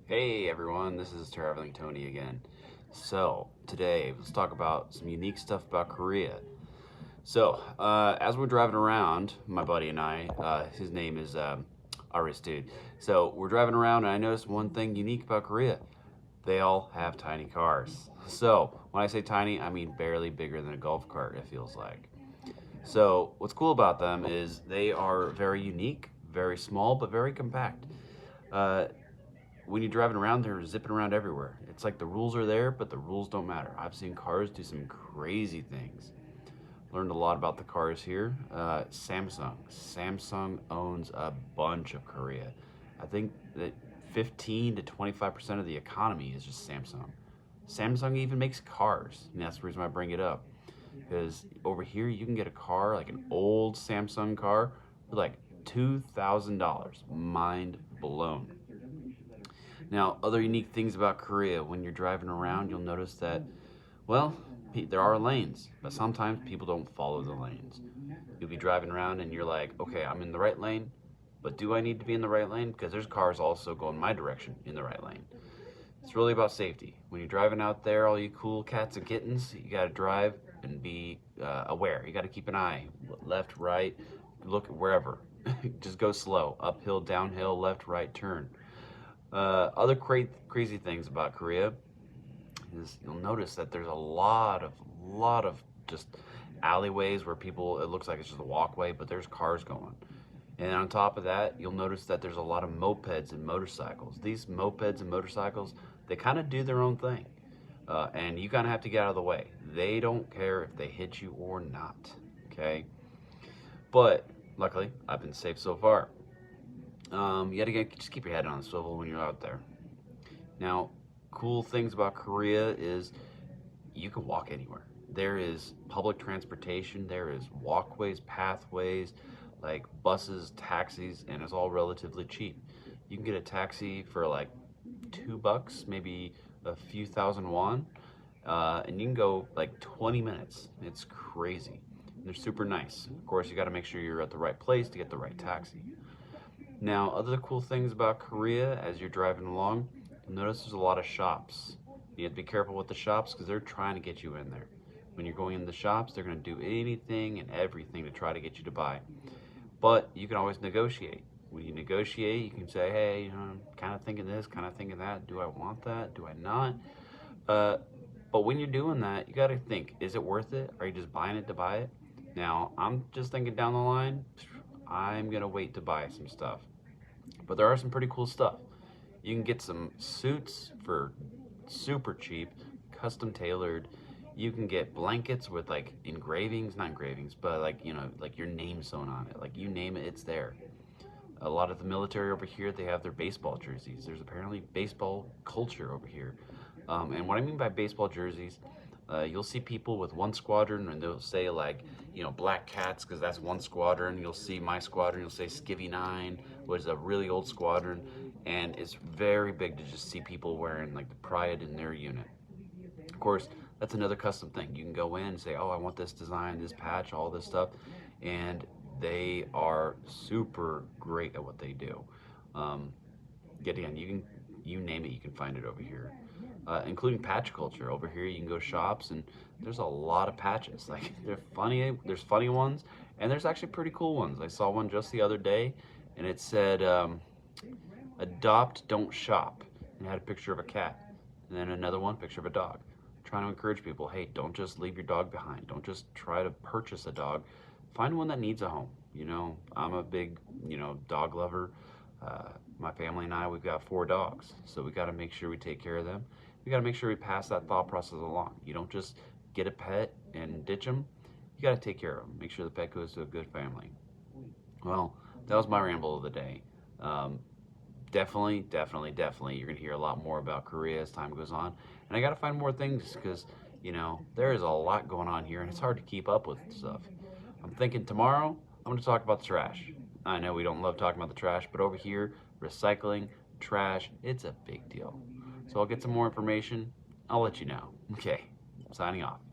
Hey everyone, this is Traveling Tony again. So, today, let's talk about some unique stuff about Korea. So, as we're driving around, my buddy and I, his name is Aristide. So, we're driving around and I noticed one thing unique about Korea. They all have tiny cars. So, when I say tiny, I mean barely bigger than a golf cart, it feels like. So, what's cool about them is they are very unique, very small, but very compact. Uh, when you're driving around, they're zipping around everywhere. It's like the rules are there, but the rules don't matter. I've seen cars do some crazy things. Learned a lot about the cars here. Samsung. Samsung owns a bunch of Korea. I think that 15 to 25% of the economy is just Samsung. Samsung even makes cars, and that's the reason why I bring it up. Because over here, you can get a car, like an old Samsung car, for like $2,000. Mind blown. Now, other unique things about Korea, when you're driving around, you'll notice that, well, there are lanes, but sometimes people don't follow the lanes. You'll be driving around and you're like, okay, I'm in the right lane, but do I need to be in the right lane? Because there's cars also going my direction in the right lane. It's really about safety. When you're driving out there, all you cool cats and kittens, you got to drive and be aware. You got to keep an eye, left, right, look wherever. Just go slow, uphill, downhill, left, right, turn. Other crazy things about Korea is you'll notice that there's a lot of just alleyways where people it looks like it's just a walkway, but there's cars going. And on top of that, you'll notice that there's a lot of mopeds and motorcycles. These mopeds and motorcycles, they kind of do their own thing, and you kind of have to get out of the way. They don't care if they hit you or not. Okay, but luckily, I've been safe so far. You gotta just keep your head on the swivel when you're out there. Now, cool things about Korea is you can walk anywhere. There is public transportation, there is walkways, pathways, like buses, taxis, and it's all relatively cheap. You can get a taxi for like $2, maybe a few thousand won, and you can go like 20 minutes. It's crazy. And they're super nice. Of course, you got to make sure you're at the right place to get the right taxi. Now, other cool things about Korea as you're driving along, you'll notice there's a lot of shops. You have to be careful with the shops because they're trying to get you in there. When you're going in the shops, they're going to do anything and everything to try to get you to buy. But you can always negotiate. When you negotiate, you can say, hey, I'm kind of thinking this, kind of thinking that. Do I want that? Do I not? Uh, but when you're doing that, you got to think, is it worth it? Are you just buying it to buy it? Now, I'm just thinking down the line, I'm going to wait to buy some stuff. But there are some pretty cool stuff. You can get some suits for super cheap, custom tailored. You can get blankets with like engravings, not engravings, but like, like your name sewn on it. Like you name it, it's there. A lot of the military over here, they have their baseball jerseys. There's apparently baseball culture over here. And what I mean by baseball jerseys, you'll see people with one squadron and they'll say like, Black Cats because that's one squadron. You'll see my squadron, you'll say Skivvy 9, which is a really old squadron. And it's very big to just see people wearing like the pride in their unit. Of course, that's another custom thing. You can go in and say, oh, I want this design, this patch, all this stuff. And they are super great at what they do. Um, Yet again, you name it, you can find it over here, including patch culture. Over here, you can go shops and there's a lot of patches. Like they're funny. There's funny ones, and there's actually pretty cool ones. I saw one just the other day, and it said, "Adopt, don't shop," and it had a picture of a cat, and then another one, picture of a dog. Trying to encourage people, hey, don't just leave your dog behind. Don't just try to purchase a dog. Find one that needs a home. I'm a big, dog lover. Uh, my family and I, we've got 4 dogs, so we got to make sure we take care of them. We got to make sure we pass that thought process along. You don't just get a pet and ditch them. You got to take care of them. Make sure the pet goes to a good family. Well, that was my ramble of the day. Um, definitely, you're gonna hear a lot more about Korea as time goes on, and I got to find more things because there is a lot going on here, and it's hard to keep up with stuff. I'm thinking tomorrow I'm going to talk about the trash. I know we don't love talking about the trash, but over here, recycling, trash, it's a big deal. So I'll get some more information. I'll let you know. Okay, signing off.